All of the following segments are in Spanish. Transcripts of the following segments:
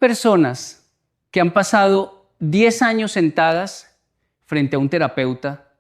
Personas que han pasado 10 años sentadas frente a un terapeuta,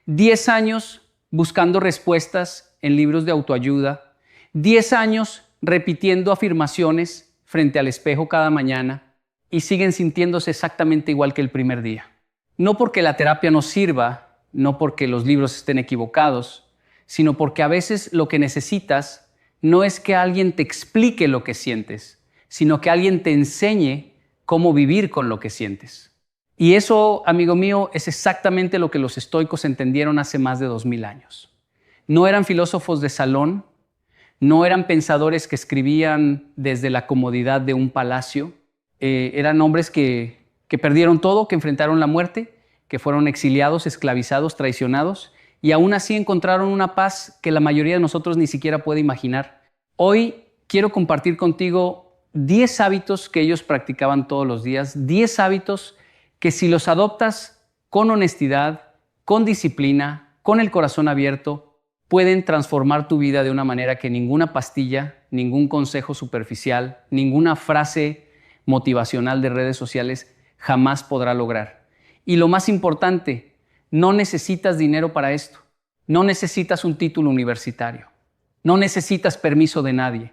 10 años buscando respuestas en libros de autoayuda, 10 años repitiendo afirmaciones frente al espejo cada mañana y siguen sintiéndose exactamente igual que el primer día. No porque la terapia no sirva, no porque los libros estén equivocados, sino porque a veces lo que necesitas no es que alguien te explique lo que sientes, sino que alguien te enseñe cómo vivir con lo que sientes. Y eso, amigo mío, es exactamente lo que los estoicos entendieron hace más de 2000 años. No eran filósofos de salón, no eran pensadores que escribían desde la comodidad de un palacio, eran hombres que perdieron todo, que enfrentaron la muerte, que fueron exiliados, esclavizados, traicionados, y aún así encontraron una paz que la mayoría de nosotros ni siquiera puede imaginar. Hoy quiero compartir contigo 10 hábitos que ellos practicaban todos los días, 10 hábitos que si los adoptas con honestidad, con disciplina, con el corazón abierto, pueden transformar tu vida de una manera que ninguna pastilla, ningún consejo superficial, ninguna frase motivacional de redes sociales jamás podrá lograr. Y lo más importante, no necesitas dinero para esto, no necesitas un título universitario, no necesitas permiso de nadie,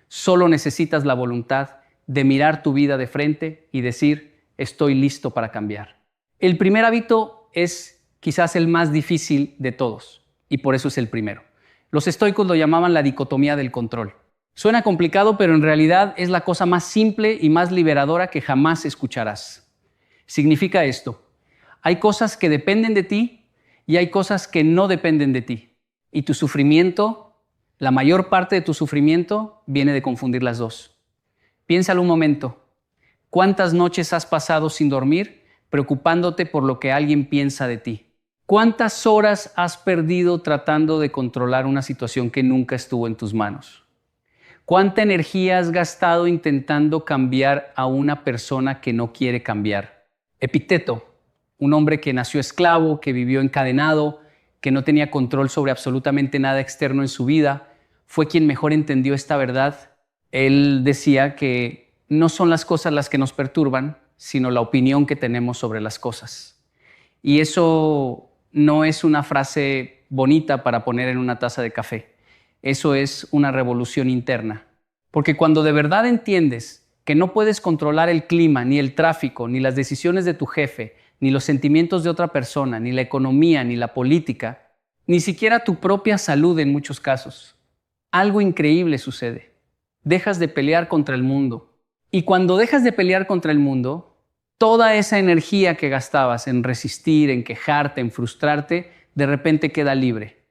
solo necesitas la voluntad de mirar tu vida de frente y decir, estoy listo para cambiar. El primer hábito es quizás el más difícil de todos y por eso es el primero. Los estoicos lo llamaban la dicotomía del control. Suena complicado, pero en realidad es la cosa más simple y más liberadora que jamás escucharás. Significa esto: hay cosas que dependen de ti y hay cosas que no dependen de ti. Y tu sufrimiento, la mayor parte de tu sufrimiento, viene de confundir las dos. Piénsalo un momento. ¿Cuántas noches has pasado sin dormir preocupándote por lo que alguien piensa de ti? ¿Cuántas horas has perdido tratando de controlar una situación que nunca estuvo en tus manos? ¿Cuánta energía has gastado intentando cambiar a una persona que no quiere cambiar? Epicteto, un hombre que nació esclavo, que vivió encadenado, que no tenía control sobre absolutamente nada externo en su vida, fue quien mejor entendió esta verdad. Él decía que no son las cosas las que nos perturban, sino la opinión que tenemos sobre las cosas. Y eso no es una frase bonita para poner en una taza de café. Eso es una revolución interna. Porque cuando de verdad entiendes que no puedes controlar el clima, ni el tráfico, ni las decisiones de tu jefe, ni los sentimientos de otra persona, ni la economía, ni la política, ni siquiera tu propia salud en muchos casos, algo increíble sucede. Dejas de pelear contra el mundo. Y cuando dejas de pelear contra el mundo, toda esa energía que gastabas en resistir, en quejarte, en frustrarte, de repente queda libre.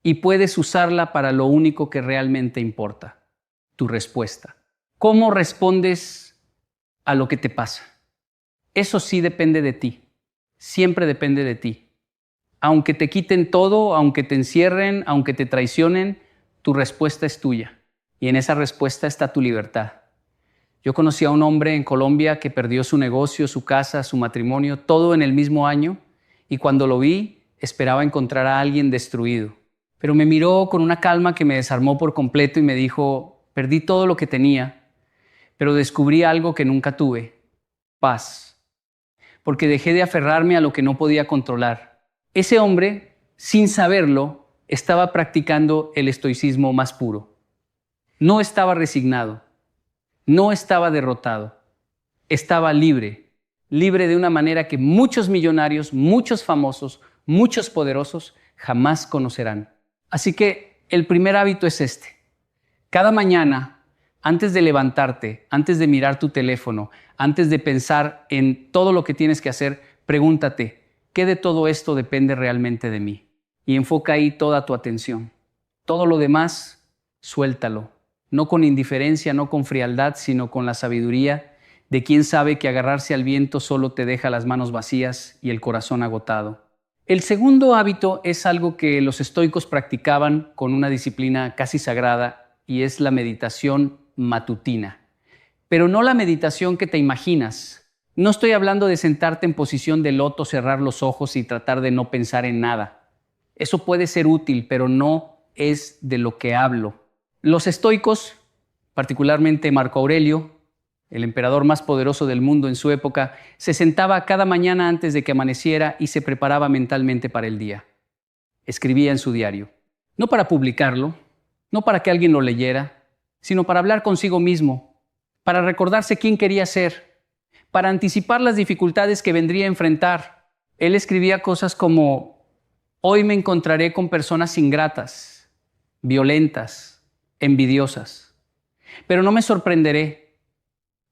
Y puedes usarla para lo único que realmente importa, tu respuesta. ¿Cómo respondes a lo que te pasa? Eso sí depende de ti, siempre depende de ti. Aunque te quiten todo, aunque te encierren, aunque te traicionen, tu respuesta es tuya. Y en esa respuesta está tu libertad. Yo conocí a un hombre en Colombia que perdió su negocio, su casa, su matrimonio, todo en el mismo año, y cuando lo vi, esperaba encontrar a alguien destruido. Pero me miró con una calma que me desarmó por completo y me dijo, perdí todo lo que tenía, pero descubrí algo que nunca tuve, paz. Porque dejé de aferrarme a lo que no podía controlar. Ese hombre, sin saberlo, estaba practicando el estoicismo más puro. No estaba resignado, no estaba derrotado, estaba libre, libre de una manera que muchos millonarios, muchos famosos, muchos poderosos jamás conocerán. Así que el primer hábito es este. Cada mañana, antes de levantarte, antes de mirar tu teléfono, antes de pensar en todo lo que tienes que hacer, pregúntate, ¿qué de todo esto depende realmente de mí? Y enfoca ahí toda tu atención. Todo lo demás, suéltalo. No con indiferencia, no con frialdad, sino con la sabiduría de quien sabe que agarrarse al viento solo te deja las manos vacías y el corazón agotado. El segundo hábito es algo que los estoicos practicaban con una disciplina casi sagrada y es la meditación matutina. Pero no la meditación que te imaginas. No estoy hablando de sentarte en posición de loto, cerrar los ojos y tratar de no pensar en nada. Eso puede ser útil, pero no es de lo que hablo. Los estoicos, particularmente Marco Aurelio, el emperador más poderoso del mundo en su época, se sentaba cada mañana antes de que amaneciera y se preparaba mentalmente para el día. Escribía en su diario, no para publicarlo, no para que alguien lo leyera, sino para hablar consigo mismo, para recordarse quién quería ser, para anticipar las dificultades que vendría a enfrentar. Él escribía cosas como, hoy me encontraré con personas ingratas, violentas, envidiosas, pero no me sorprenderé,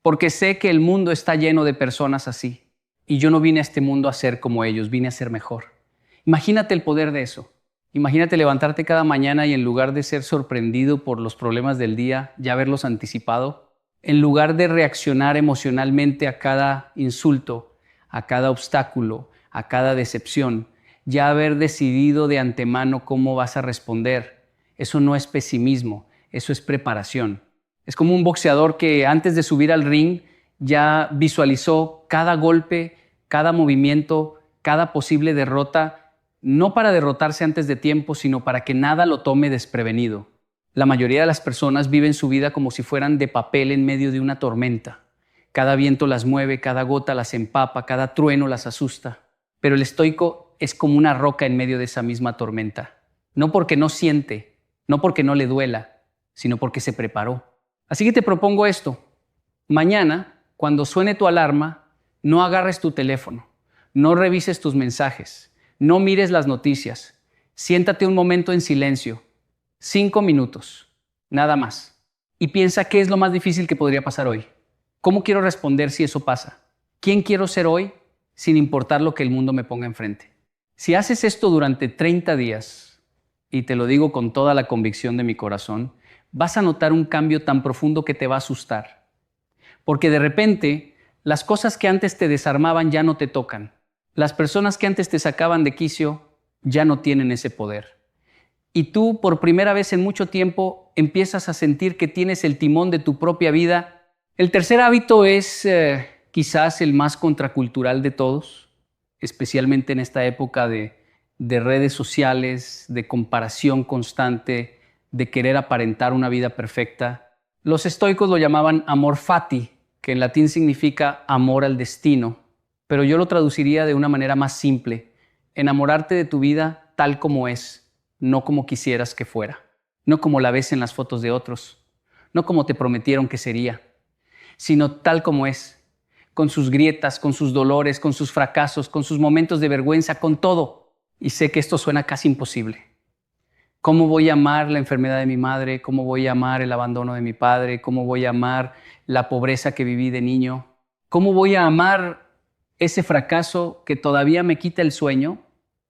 porque sé que el mundo está lleno de personas así, y yo no vine a este mundo a ser como ellos, vine a ser mejor. Imagínate el poder de eso. Imagínate levantarte cada mañana y en lugar de ser sorprendido por los problemas del día, ya haberlos anticipado, en lugar de reaccionar emocionalmente a cada insulto, a cada obstáculo, a cada decepción, ya haber decidido de antemano cómo vas a responder. Eso no es pesimismo, eso es preparación. Es como un boxeador que antes de subir al ring ya visualizó cada golpe, cada movimiento, cada posible derrota, no para derrotarse antes de tiempo, sino para que nada lo tome desprevenido. La mayoría de las personas viven su vida como si fueran de papel en medio de una tormenta. Cada viento las mueve, cada gota las empapa, cada trueno las asusta. Pero el estoico es como una roca en medio de esa misma tormenta. No porque no siente, no porque no le duela, sino porque se preparó. Así que te propongo esto. Mañana, cuando suene tu alarma, no agarres tu teléfono, no revises tus mensajes, no mires las noticias. Siéntate un momento en silencio, 5 minutos, nada más. Y piensa qué es lo más difícil que podría pasar hoy. ¿Cómo quiero responder si eso pasa? ¿Quién quiero ser hoy sin importar lo que el mundo me ponga enfrente? Si haces esto durante 30 días, y te lo digo con toda la convicción de mi corazón, vas a notar un cambio tan profundo que te va a asustar. Porque de repente, las cosas que antes te desarmaban ya no te tocan. Las personas que antes te sacaban de quicio ya no tienen ese poder. Y tú, por primera vez en mucho tiempo, empiezas a sentir que tienes el timón de tu propia vida. El tercer hábito es quizás el más contracultural de todos, especialmente en esta época de redes sociales, de comparación constante, de querer aparentar una vida perfecta. Los estoicos lo llamaban amor fati, que en latín significa amor al destino, pero yo lo traduciría de una manera más simple: enamorarte de tu vida tal como es, no como quisieras que fuera, no como la ves en las fotos de otros, no como te prometieron que sería, sino tal como es, con sus grietas, con sus dolores, con sus fracasos, con sus momentos de vergüenza, con todo. Y sé que esto suena casi imposible. ¿Cómo voy a amar la enfermedad de mi madre? ¿Cómo voy a amar el abandono de mi padre? ¿Cómo voy a amar la pobreza que viví de niño? ¿Cómo voy a amar ese fracaso que todavía me quita el sueño?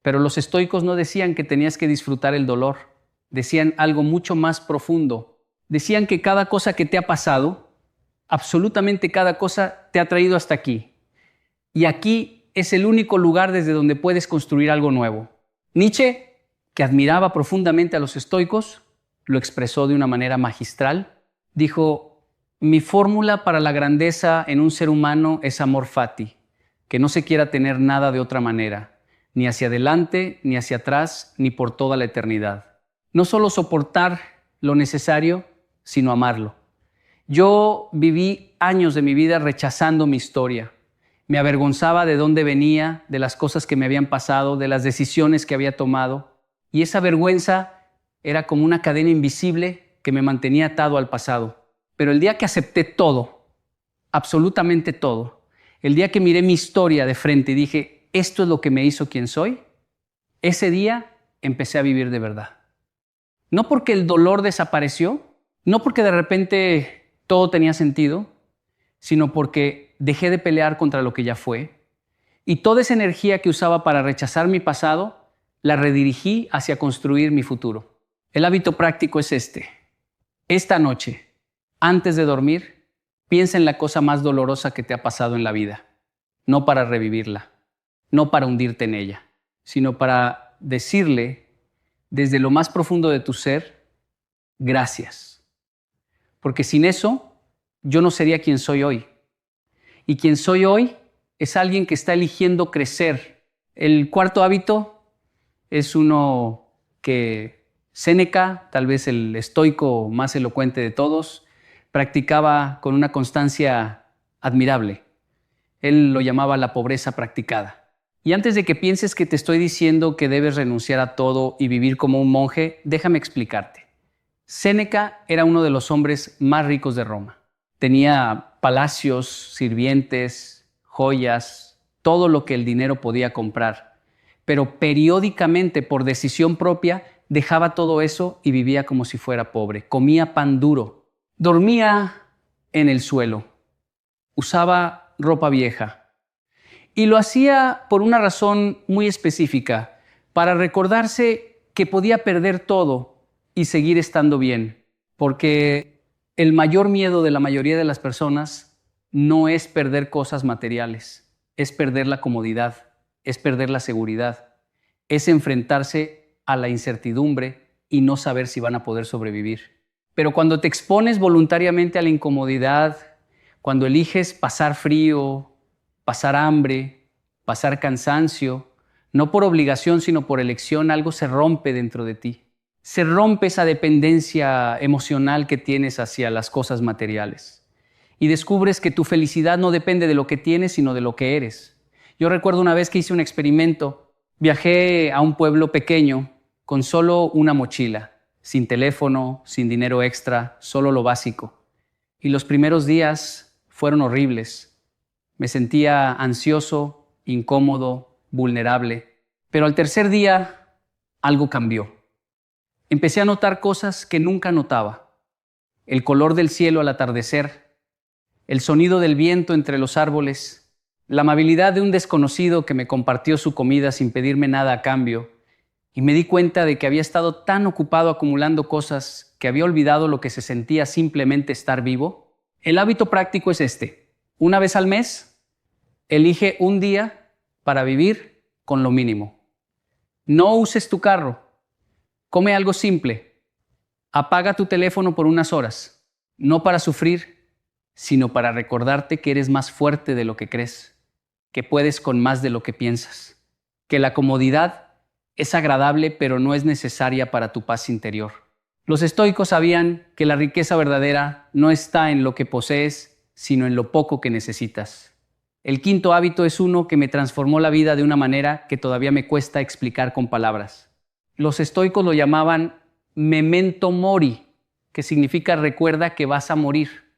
Pero los estoicos no decían que tenías que disfrutar el dolor. Decían algo mucho más profundo. Decían que cada cosa que te ha pasado, absolutamente cada cosa, te ha traído hasta aquí. Y aquí es el único lugar desde donde puedes construir algo nuevo. Nietzsche, que admiraba profundamente a los estoicos, lo expresó de una manera magistral. Dijo: mi fórmula para la grandeza en un ser humano es amor fati, que no se quiera tener nada de otra manera, ni hacia adelante, ni hacia atrás, ni por toda la eternidad. No solo soportar lo necesario, sino amarlo. Yo viví años de mi vida rechazando mi historia. Me avergonzaba de dónde venía, de las cosas que me habían pasado, de las decisiones que había tomado. Y esa vergüenza era como una cadena invisible que me mantenía atado al pasado. Pero el día que acepté todo, absolutamente todo, el día que miré mi historia de frente y dije, esto es lo que me hizo quien soy, ese día empecé a vivir de verdad. No porque el dolor desapareció, no porque de repente todo tenía sentido, sino porque dejé de pelear contra lo que ya fue, y toda esa energía que usaba para rechazar mi pasado, la redirigí hacia construir mi futuro. El hábito práctico es este. Esta noche, antes de dormir, piensa en la cosa más dolorosa que te ha pasado en la vida, no para revivirla, no para hundirte en ella, sino para decirle desde lo más profundo de tu ser, gracias. Porque sin eso, yo no sería quien soy hoy. Y quien soy hoy es alguien que está eligiendo crecer. El cuarto hábito es uno que Séneca, tal vez el estoico más elocuente de todos, practicaba con una constancia admirable. Él lo llamaba la pobreza practicada. Y antes de que pienses que te estoy diciendo que debes renunciar a todo y vivir como un monje, déjame explicarte. Séneca era uno de los hombres más ricos de Roma. Tenía palacios, sirvientes, joyas, todo lo que el dinero podía comprar. Pero periódicamente, por decisión propia, dejaba todo eso y vivía como si fuera pobre. Comía pan duro, dormía en el suelo, usaba ropa vieja. Y lo hacía por una razón muy específica, para recordarse que podía perder todo y seguir estando bien. Porque el mayor miedo de la mayoría de las personas no es perder cosas materiales, es perder la comodidad, es perder la seguridad, es enfrentarse a la incertidumbre y no saber si van a poder sobrevivir. Pero cuando te expones voluntariamente a la incomodidad, cuando eliges pasar frío, pasar hambre, pasar cansancio, no por obligación sino por elección, algo se rompe dentro de ti. Se rompe esa dependencia emocional que tienes hacia las cosas materiales. Y descubres que tu felicidad no depende de lo que tienes, sino de lo que eres. Yo recuerdo una vez que hice un experimento. Viajé a un pueblo pequeño con solo una mochila, sin teléfono, sin dinero extra, solo lo básico. Y los primeros días fueron horribles. Me sentía ansioso, incómodo, vulnerable. Pero al tercer día, algo cambió. Empecé a notar cosas que nunca notaba. El color del cielo al atardecer, el sonido del viento entre los árboles, la amabilidad de un desconocido que me compartió su comida sin pedirme nada a cambio. Y me di cuenta de que había estado tan ocupado acumulando cosas que había olvidado lo que se sentía simplemente estar vivo. El hábito práctico es este. Una vez al mes, elige un día para vivir con lo mínimo. No uses tu carro. Come algo simple. Apaga tu teléfono por unas horas. No para sufrir, sino para recordarte que eres más fuerte de lo que crees, que puedes con más de lo que piensas, que la comodidad es agradable pero no es necesaria para tu paz interior. Los estoicos sabían que la riqueza verdadera no está en lo que posees, sino en lo poco que necesitas. El quinto hábito es uno que me transformó la vida de una manera que todavía me cuesta explicar con palabras. Los estoicos lo llamaban memento mori, que significa recuerda que vas a morir.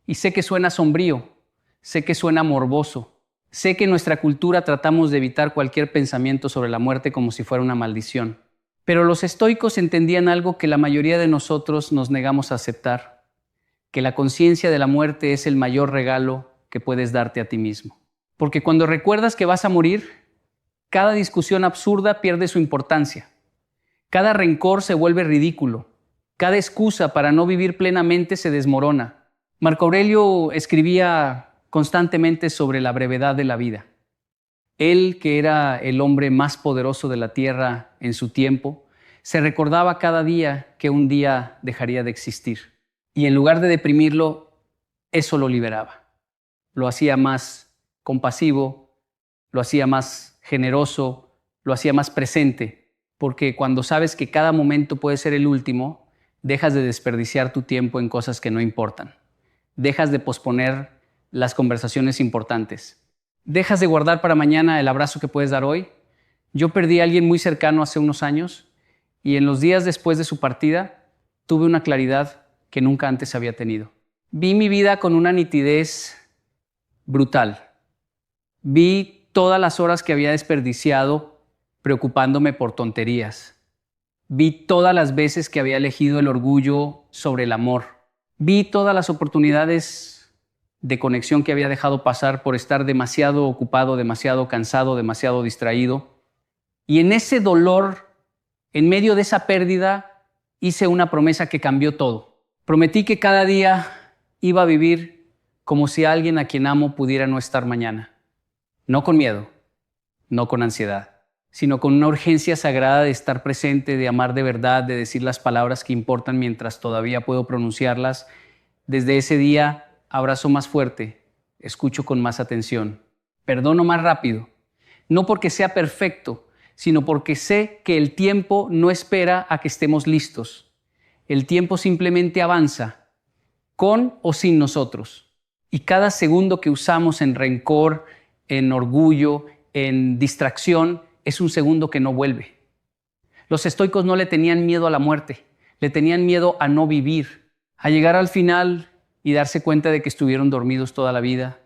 Y sé que suena sombrío, sé que suena morboso, sé que en nuestra cultura tratamos de evitar cualquier pensamiento sobre la muerte como si fuera una maldición. Pero los estoicos entendían algo que la mayoría de nosotros nos negamos a aceptar, que la conciencia de la muerte es el mayor regalo que puedes darte a ti mismo. Porque cuando recuerdas que vas a morir, cada discusión absurda pierde su importancia. Cada rencor se vuelve ridículo. Cada excusa para no vivir plenamente se desmorona. Marco Aurelio escribía constantemente sobre la brevedad de la vida. Él, que era el hombre más poderoso de la tierra en su tiempo, se recordaba cada día que un día dejaría de existir. Y en lugar de deprimirlo, eso lo liberaba. Lo hacía más compasivo, lo hacía más generoso, lo hacía más presente, porque cuando sabes que cada momento puede ser el último, dejas de desperdiciar tu tiempo en cosas que no importan. Dejas de posponer las conversaciones importantes. Dejas de guardar para mañana el abrazo que puedes dar hoy. Yo perdí a alguien muy cercano hace unos años y en los días después de su partida tuve una claridad que nunca antes había tenido. Vi mi vida con una nitidez brutal. Vi todas las horas que había desperdiciado preocupándome por tonterías. Vi todas las veces que había elegido el orgullo sobre el amor. Vi todas las oportunidades de conexión que había dejado pasar por estar demasiado ocupado, demasiado cansado, demasiado distraído. Y en ese dolor, en medio de esa pérdida, hice una promesa que cambió todo. Prometí que cada día iba a vivir como si alguien a quien amo pudiera no estar mañana. No con miedo, no con ansiedad, sino con una urgencia sagrada de estar presente, de amar de verdad, de decir las palabras que importan mientras todavía puedo pronunciarlas. Desde ese día abrazo más fuerte, escucho con más atención, perdono más rápido, no porque sea perfecto, sino porque sé que el tiempo no espera a que estemos listos. El tiempo simplemente avanza, con o sin nosotros. Y cada segundo que usamos en rencor, en orgullo, en distracción, es un segundo que no vuelve. Los estoicos no le tenían miedo a la muerte, le tenían miedo a no vivir, a llegar al final y darse cuenta de que estuvieron dormidos toda la vida,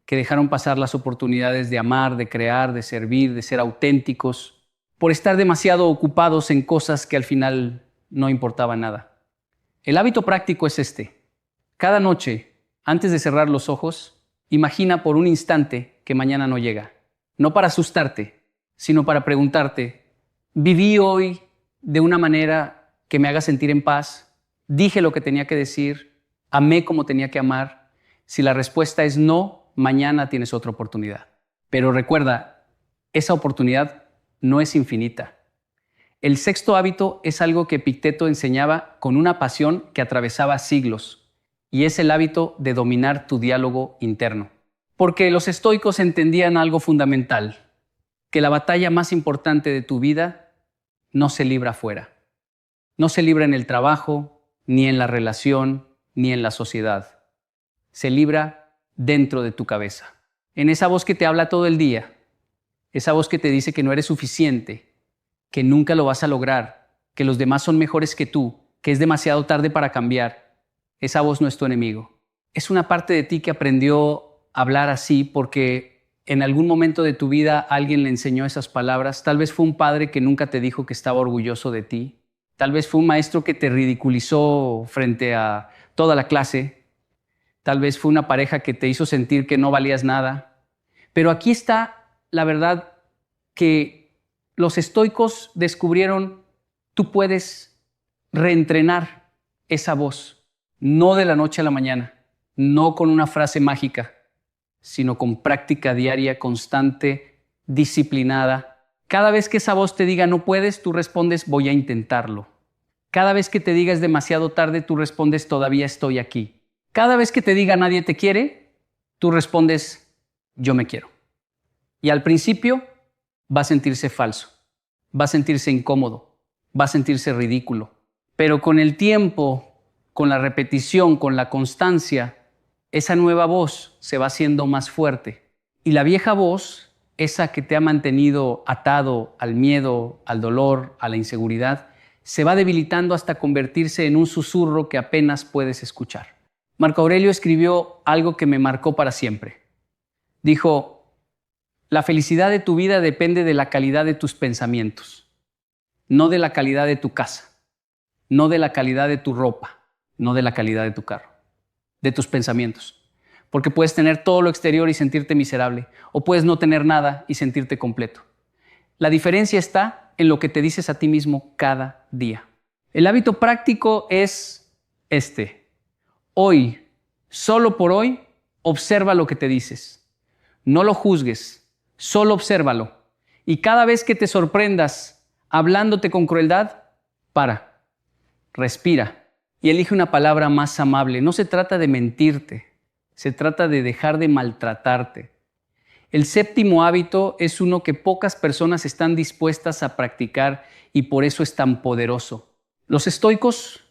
que dejaron pasar las oportunidades de amar, de crear, de servir, de ser auténticos, por estar demasiado ocupados en cosas que al final no importaban nada. El hábito práctico es este. Cada noche, antes de cerrar los ojos, imagina por un instante que mañana no llega. No para asustarte, sino para preguntarte, ¿viví hoy de una manera que me haga sentir en paz? ¿Dije lo que tenía que decir? ¿Amé como tenía que amar? Si la respuesta es no, mañana tienes otra oportunidad. Pero recuerda, esa oportunidad no es infinita. El sexto hábito es algo que Epicteto enseñaba con una pasión que atravesaba siglos, y es el hábito de dominar tu diálogo interno. Porque los estoicos entendían algo fundamental, que la batalla más importante de tu vida no se libra afuera. No se libra en el trabajo, ni en la relación, ni en la sociedad. Se libra dentro de tu cabeza. En esa voz que te habla todo el día, esa voz que te dice que no eres suficiente, que nunca lo vas a lograr, que los demás son mejores que tú, que es demasiado tarde para cambiar. Esa voz no es tu enemigo. Es una parte de ti que aprendió a hablar así porque en algún momento de tu vida alguien le enseñó esas palabras. Tal vez fue un padre que nunca te dijo que estaba orgulloso de ti. Tal vez fue un maestro que te ridiculizó frente a toda la clase. Tal vez fue una pareja que te hizo sentir que no valías nada. Pero aquí está la verdad que los estoicos descubrieron, tú puedes reentrenar esa voz, no de la noche a la mañana, no con una frase mágica, sino con práctica diaria, constante, disciplinada. Cada vez que esa voz te diga no puedes, tú respondes voy a intentarlo. Cada vez que te diga es demasiado tarde, tú respondes todavía estoy aquí. Cada vez que te diga nadie te quiere, tú respondes yo me quiero. Y al principio va a sentirse falso, va a sentirse incómodo, va a sentirse ridículo. Pero con el tiempo, con la repetición, con la constancia, esa nueva voz se va haciendo más fuerte. Y la vieja voz, esa que te ha mantenido atado al miedo, al dolor, a la inseguridad, se va debilitando hasta convertirse en un susurro que apenas puedes escuchar. Marco Aurelio escribió algo que me marcó para siempre. Dijo, la felicidad de tu vida depende de la calidad de tus pensamientos, no de la calidad de tu casa, no de la calidad de tu ropa, no de la calidad de tu carro, de tus pensamientos. Porque puedes tener todo lo exterior y sentirte miserable, o puedes no tener nada y sentirte completo. La diferencia está en lo que te dices a ti mismo cada día. El hábito práctico es este. Hoy, solo por hoy, observa lo que te dices. No lo juzgues, solo obsérvalo. Y cada vez que te sorprendas hablándote con crueldad, para, respira y elige una palabra más amable. No se trata de mentirte, se trata de dejar de maltratarte. El séptimo hábito es uno que pocas personas están dispuestas a practicar y por eso es tan poderoso. Los estoicos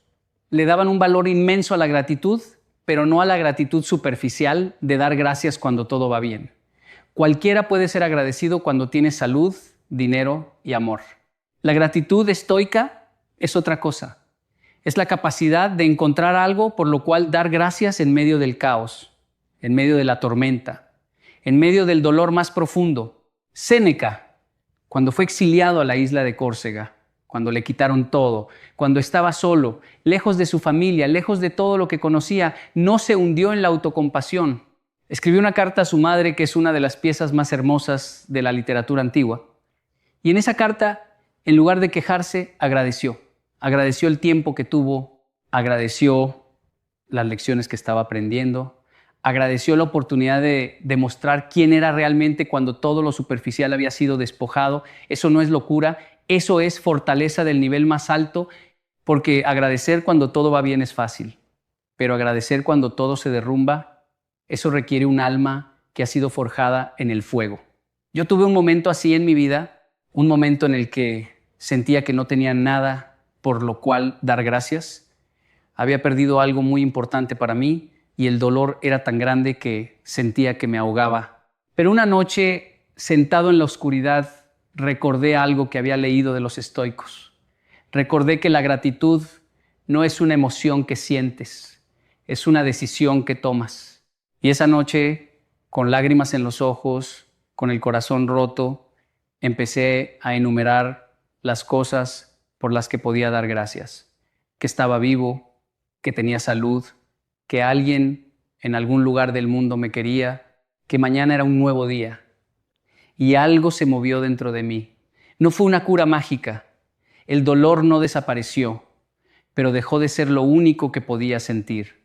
le daban un valor inmenso a la gratitud, pero no a la gratitud superficial de dar gracias cuando todo va bien. Cualquiera puede ser agradecido cuando tiene salud, dinero y amor. La gratitud estoica es otra cosa. Es la capacidad de encontrar algo por lo cual dar gracias en medio del caos, en medio de la tormenta, en medio del dolor más profundo. Séneca, cuando fue exiliado a la isla de Córcega, cuando le quitaron todo, cuando estaba solo, lejos de su familia, lejos de todo lo que conocía, no se hundió en la autocompasión. Escribió una carta a su madre, que es una de las piezas más hermosas de la literatura antigua. Y en esa carta, en lugar de quejarse, agradeció. Agradeció el tiempo que tuvo, agradeció las lecciones que estaba aprendiendo, agradeció la oportunidad de demostrar quién era realmente cuando todo lo superficial había sido despojado. Eso no es locura, eso es fortaleza del nivel más alto, porque agradecer cuando todo va bien es fácil, pero agradecer cuando todo se derrumba, eso requiere un alma que ha sido forjada en el fuego. Yo tuve un momento así en mi vida, un momento en el que sentía que no tenía nada por lo cual dar gracias. Había perdido algo muy importante para mí, y el dolor era tan grande que sentía que me ahogaba. Pero una noche, sentado en la oscuridad, recordé algo que había leído de los estoicos. Recordé que la gratitud no es una emoción que sientes, es una decisión que tomas. Y esa noche, con lágrimas en los ojos, con el corazón roto, empecé a enumerar las cosas por las que podía dar gracias. Que estaba vivo, que tenía salud, que alguien en algún lugar del mundo me quería, que mañana era un nuevo día. Y algo se movió dentro de mí. No fue una cura mágica. El dolor no desapareció, pero dejó de ser lo único que podía sentir.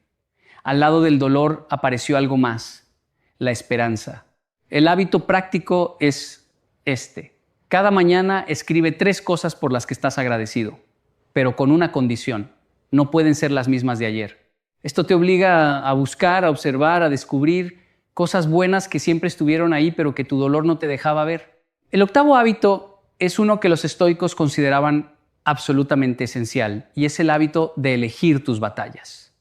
Al lado del dolor apareció algo más, la esperanza. El hábito práctico es este. Cada mañana escribe 3 cosas por las que estás agradecido, pero con una condición. No pueden ser las mismas de ayer. Esto te obliga a buscar, a observar, a descubrir cosas buenas que siempre estuvieron ahí, pero que tu dolor no te dejaba ver. El octavo hábito es uno que los estoicos consideraban absolutamente esencial, y es el hábito de elegir tus batallas.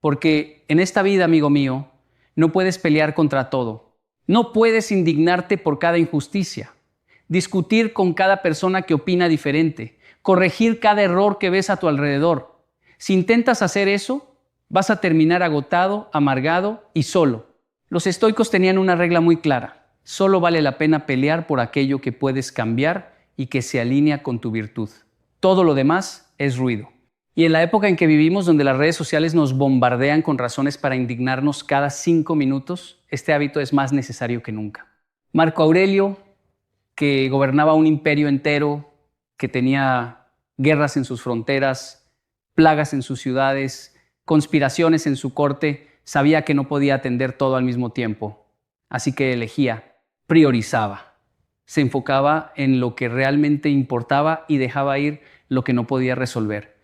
Porque en esta vida, amigo mío, no puedes pelear contra todo. No puedes indignarte por cada injusticia, discutir con cada persona que opina diferente, corregir cada error que ves a tu alrededor. Si intentas hacer eso, vas a terminar agotado, amargado y solo. Los estoicos tenían una regla muy clara. Solo vale la pena pelear por aquello que puedes cambiar y que se alinea con tu virtud. Todo lo demás es ruido. Y en la época en que vivimos, donde las redes sociales nos bombardean con razones para indignarnos cada 5 minutos, este hábito es más necesario que nunca. Marco Aurelio, que gobernaba un imperio entero, que tenía guerras en sus fronteras, plagas en sus ciudades, conspiraciones en su corte, sabía que no podía atender todo al mismo tiempo. Así que elegía, priorizaba. Se enfocaba en lo que realmente importaba y dejaba ir lo que no podía resolver.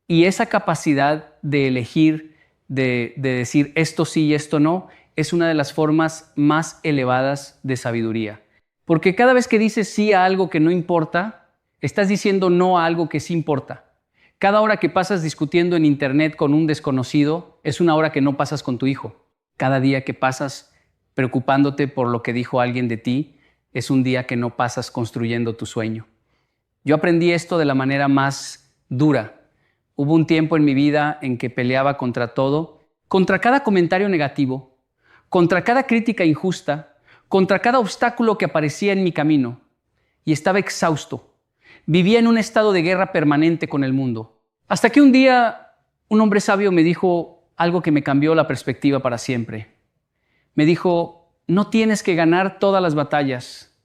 Y esa capacidad de elegir, de decir esto sí y esto no, es una de las formas más elevadas de sabiduría. Porque cada vez que dices sí a algo que no importa, estás diciendo no a algo que sí importa. Cada hora que pasas discutiendo en internet con un desconocido es una hora que no pasas con tu hijo. Cada día que pasas preocupándote por lo que dijo alguien de ti es un día que no pasas construyendo tu sueño. Yo aprendí esto de la manera más dura. Hubo un tiempo en mi vida en que peleaba contra todo, contra cada comentario negativo, contra cada crítica injusta, contra cada obstáculo que aparecía en mi camino. Y estaba exhausto. Vivía en un estado de guerra permanente con el mundo. Hasta que un día un hombre sabio me dijo algo que me cambió la perspectiva para siempre. Me dijo, no tienes que ganar todas las batallas,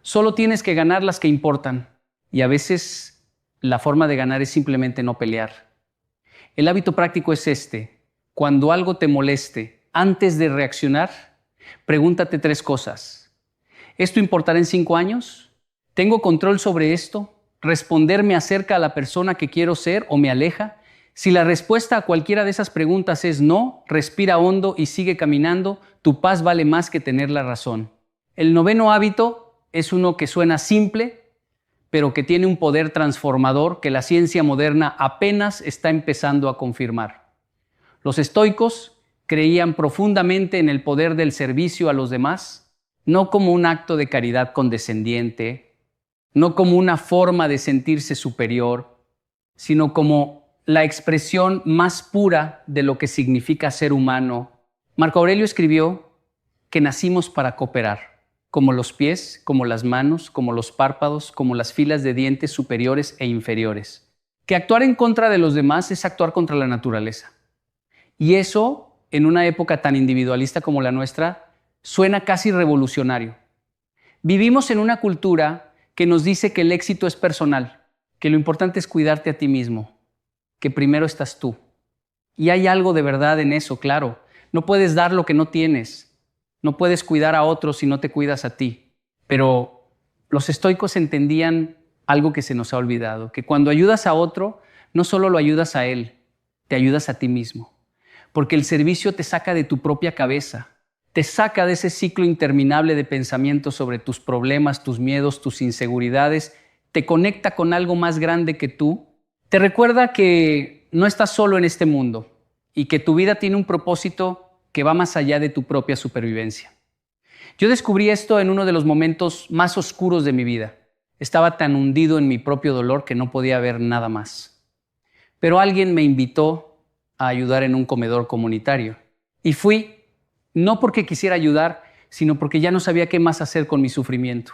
solo tienes que ganar las que importan. Y a veces la forma de ganar es simplemente no pelear. El hábito práctico es este. Cuando algo te moleste, antes de reaccionar, pregúntate 3 cosas. ¿Esto importará en 5 años? ¿Tengo control sobre esto? ¿Responderme acerca a la persona que quiero ser o me aleja? Si la respuesta a cualquiera de esas preguntas es no, respira hondo y sigue caminando. Tu paz vale más que tener la razón. El noveno hábito es uno que suena simple, pero que tiene un poder transformador que la ciencia moderna apenas está empezando a confirmar. Los estoicos creían profundamente en el poder del servicio a los demás, no como un acto de caridad condescendiente, no como una forma de sentirse superior, sino como la expresión más pura de lo que significa ser humano. Marco Aurelio escribió que nacimos para cooperar, como los pies, como las manos, como los párpados, como las filas de dientes superiores e inferiores. Que actuar en contra de los demás es actuar contra la naturaleza. Y eso, en una época tan individualista como la nuestra, suena casi revolucionario. Vivimos en una cultura que nos dice que el éxito es personal, que lo importante es cuidarte a ti mismo, que primero estás tú. Y hay algo de verdad en eso, claro. No puedes dar lo que no tienes. No puedes cuidar a otros si no te cuidas a ti. Pero los estoicos entendían algo que se nos ha olvidado, que cuando ayudas a otro, no solo lo ayudas a él, te ayudas a ti mismo. Porque el servicio te saca de tu propia cabeza, te saca de ese ciclo interminable de pensamientos sobre tus problemas, tus miedos, tus inseguridades, te conecta con algo más grande que tú, te recuerda que no estás solo en este mundo, y que tu vida tiene un propósito que va más allá de tu propia supervivencia. Yo descubrí esto en uno de los momentos más oscuros de mi vida. Estaba tan hundido en mi propio dolor que no podía ver nada más. Pero alguien me invitó a ayudar en un comedor comunitario. Y fui, no porque quisiera ayudar, sino porque ya no sabía qué más hacer con mi sufrimiento.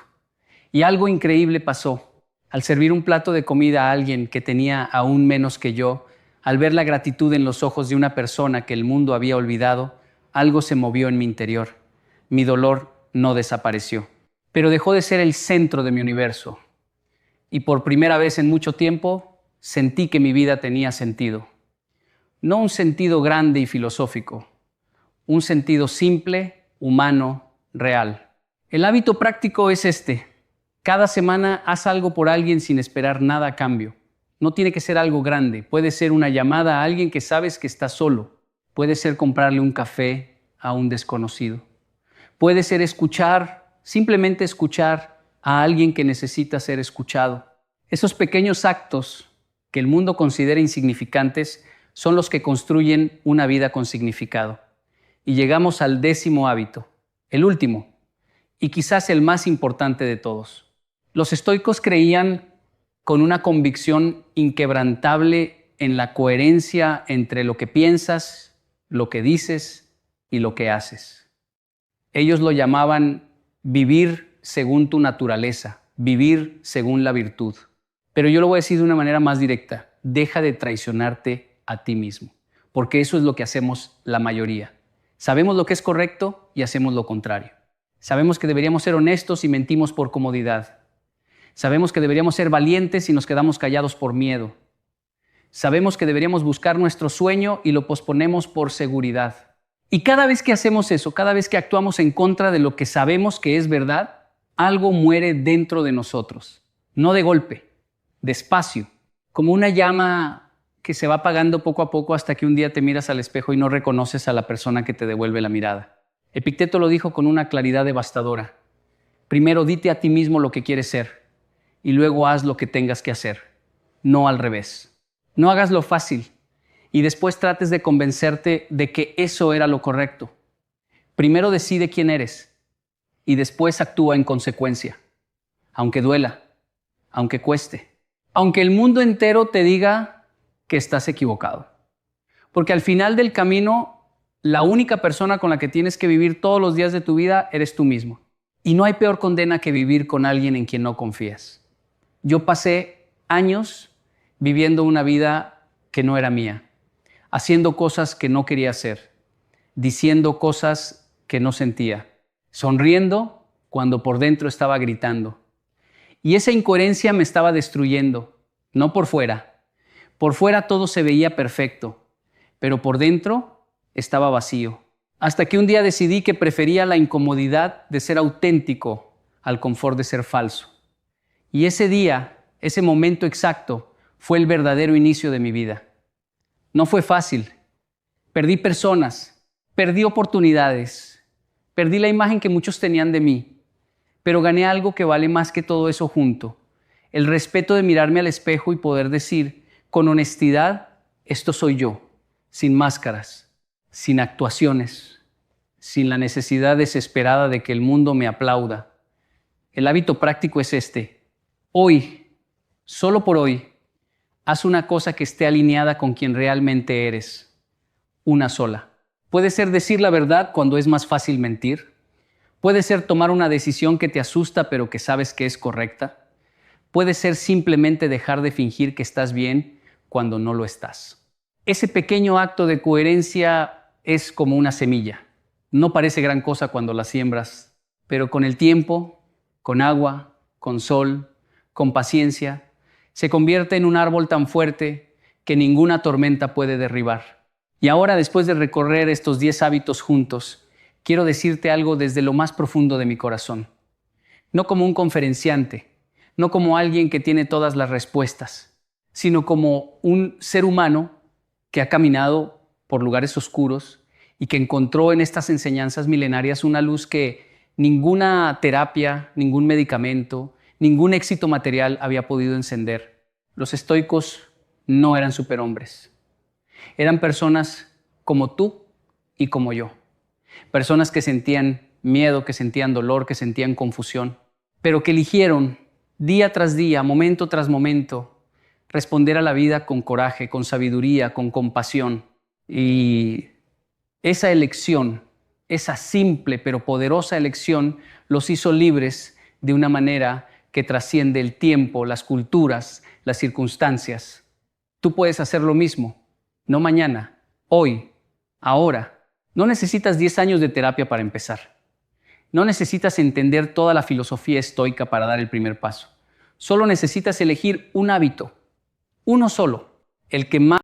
Y algo increíble pasó. Al servir un plato de comida a alguien que tenía aún menos que yo, al ver la gratitud en los ojos de una persona que el mundo había olvidado, algo se movió en mi interior. Mi dolor no desapareció, pero dejó de ser el centro de mi universo. Y por primera vez en mucho tiempo, sentí que mi vida tenía sentido. No un sentido grande y filosófico, un sentido simple, humano, real. El hábito práctico es este. Cada semana haz algo por alguien sin esperar nada a cambio. No tiene que ser algo grande. Puede ser una llamada a alguien que sabes que está solo. Puede ser comprarle un café a un desconocido. Puede ser simplemente escuchar a alguien que necesita ser escuchado. Esos pequeños actos que el mundo considera insignificantes son los que construyen una vida con significado. Y llegamos al 10º hábito, el último, y quizás el más importante de todos. Los estoicos creían con una convicción inquebrantable en la coherencia entre lo que piensas, lo que dices y lo que haces. Ellos lo llamaban vivir según tu naturaleza, vivir según la virtud. Pero yo lo voy a decir de una manera más directa. Deja de traicionarte a ti mismo, porque eso es lo que hacemos la mayoría. Sabemos lo que es correcto y hacemos lo contrario. Sabemos que deberíamos ser honestos y mentimos por comodidad. Sabemos que deberíamos ser valientes y nos quedamos callados por miedo. Sabemos que deberíamos buscar nuestro sueño y lo posponemos por seguridad. Y cada vez que hacemos eso, cada vez que actuamos en contra de lo que sabemos que es verdad, algo muere dentro de nosotros. No de golpe, despacio, como una llama que se va apagando poco a poco hasta que un día te miras al espejo y no reconoces a la persona que te devuelve la mirada. Epicteto lo dijo con una claridad devastadora. Primero dite a ti mismo lo que quieres ser y luego haz lo que tengas que hacer, no al revés. No hagas lo fácil y después trates de convencerte de que eso era lo correcto. Primero decide quién eres y después actúa en consecuencia, aunque duela, aunque cueste, aunque el mundo entero te diga que estás equivocado. Porque al final del camino, la única persona con la que tienes que vivir todos los días de tu vida eres tú mismo. Y no hay peor condena que vivir con alguien en quien no confías. Yo pasé años viviendo una vida que no era mía, haciendo cosas que no quería hacer, diciendo cosas que no sentía, sonriendo cuando por dentro estaba gritando. Y esa incoherencia me estaba destruyendo, no por fuera. Por fuera todo se veía perfecto, pero por dentro estaba vacío. Hasta que un día decidí que prefería la incomodidad de ser auténtico al confort de ser falso. Y ese día, ese momento exacto, fue el verdadero inicio de mi vida. No fue fácil. Perdí personas, perdí oportunidades, perdí la imagen que muchos tenían de mí, pero gané algo que vale más que todo eso junto. El respeto de mirarme al espejo y poder decir con honestidad, esto soy yo, sin máscaras, sin actuaciones, sin la necesidad desesperada de que el mundo me aplauda. El hábito práctico es este. Hoy, solo por hoy, haz una cosa que esté alineada con quien realmente eres. Una sola. Puede ser decir la verdad cuando es más fácil mentir. Puede ser tomar una decisión que te asusta pero que sabes que es correcta. Puede ser simplemente dejar de fingir que estás bien cuando no lo estás. Ese pequeño acto de coherencia es como una semilla. No parece gran cosa cuando la siembras, pero con el tiempo, con agua, con sol, con paciencia, se convierte en un árbol tan fuerte que ninguna tormenta puede derribar. Y ahora, después de recorrer estos 10 hábitos juntos, quiero decirte algo desde lo más profundo de mi corazón. No como un conferenciante, no como alguien que tiene todas las respuestas, sino como un ser humano que ha caminado por lugares oscuros y que encontró en estas enseñanzas milenarias una luz que ninguna terapia, ningún medicamento, ningún éxito material había podido encender. Los estoicos no eran superhombres. Eran personas como tú y como yo. Personas que sentían miedo, que sentían dolor, que sentían confusión, pero que eligieron día tras día, momento tras momento, responder a la vida con coraje, con sabiduría, con compasión. Y esa elección, esa simple pero poderosa elección, los hizo libres de una manera que trasciende el tiempo, las culturas, las circunstancias. Tú puedes hacer lo mismo, no mañana, hoy, ahora. No necesitas 10 años de terapia para empezar. No necesitas entender toda la filosofía estoica para dar el primer paso. Solo necesitas elegir un hábito, uno solo, el que más